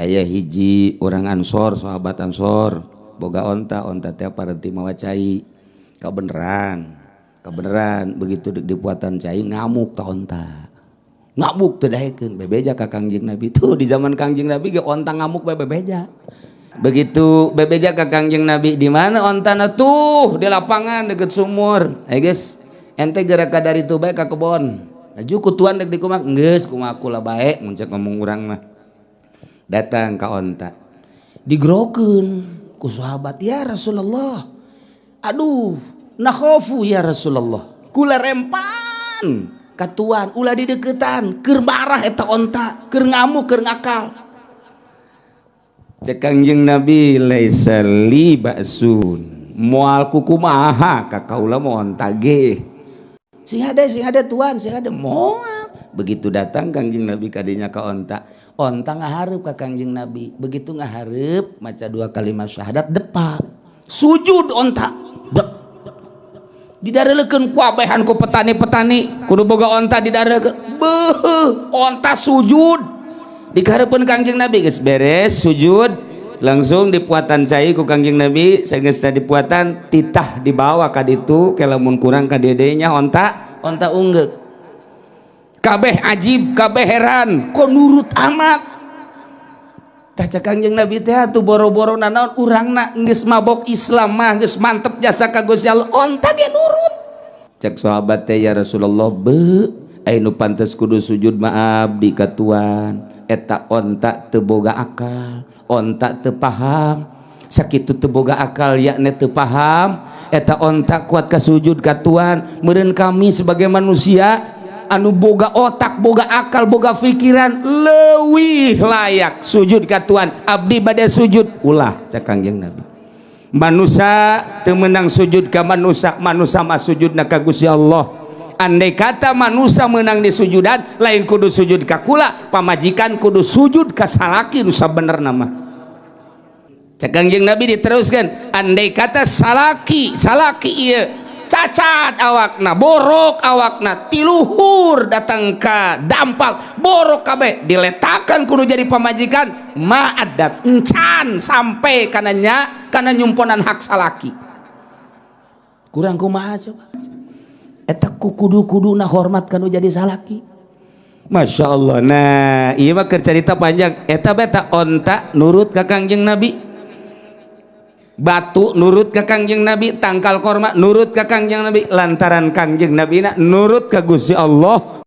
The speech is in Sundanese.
Ayah hiji orang Ansor, sahabat Ansor boga onta teh parenti mawa cai. Kebeneran begitu dipuatan cai ngamuk ka onta. Ngamuk teu daekeun bebeja ka Kangjeng Nabi. Tuh di zaman Kangjeng Nabi ge onta ngamuk bebeja. Begitu bebeja ka Kangjeng Nabi, di mana ontana? Tuh di lapangan deket sumur. Guys, ente gerak ka dari tu bae ka kebon. Aju kutuan dek di kumak, geus kumaku lah bae mun ceuk ngomong urang mah. Datang ka onta. Digrokeun ku sahabat, ya Rasulullah. Aduh, nakhofu ya Rasulullah. Kula rempan katuan ulah di deketan, keur marah eta onta, keur ngamuk, keur ngakal. Cek Kangjeng Nabi, laisa li ba'sun. Moal kukumaha ka kaula mah onta ge. Sing ada tuan, sing ada moal. Begitu datang Kangjeng Nabi kadinya ka onta. Onta ngahareup ka Kangjeng Nabi. Begitu ngahareup maca 2 kalimat syahadat depak. Sujud onta. Didareulekeun ku abehan ku petani-petani, kudu boga onta didareulekeun. Beuh, onta sujud. Dikahareupeun Kangjeng Nabi geus beres sujud, langsung dipuatan cai ku Kangjeng Nabi, sageus dipuatan titah dibawa ka ditu, ke lamun kurang ka dedenya onta ungeuk. Kabeh ajib, kabeh heran, kok nurut amat. Tah cek Kangjeng Nabi teh atuh boro-boro naon urangna geus mabok Islam mah geus mantep jasa ka Gusti Allah, onta ge nurut. Cek sahabat teh, ya Rasulullah, aya nu pantes kudu sujud mah abdi ka tuan. Eta onta teu boga akal, onta teu paham. Sakitu teu boga akal yakni teu paham, eta onta kuat ka sujud ka tuan. Meureun kami sebagai manusia anu boga otak, boga akal, boga pikiran, leuwih layak sujud ka tuan. Abdi bade sujud ulah cak Kangjeng Nabi. Manusia teu meunang sujud ka manusia, manusia mah sujudna ka Gusti Allah. Andai kata manusia menang di sujudan, lain kudu sujud ka kula, pamajikan kudu sujud ka salaki nu sabenerna mah. Cek Kangjeng Nabi diteruskan, andai kata salaki ieu cacat awakna, borok awakna, tiluhur datang ka dampal, borok kabeh diletakan kudu jadi pamajikan, ma'adat encan sampai kana nyumponan hak salaki. Kurang kumaha coba? Eta kudu-kuduna hormat kanu jadi salaki. Masya Allah. Nah iya mah keur carita panjang. Eta beta onta nurut ka Kangjeng Nabi, batu nurut ka Kangjeng Nabi, tangkal korma nurut ka Kangjeng Nabi, lantaran Kangjeng Nabi nurut ka Gusti Allah.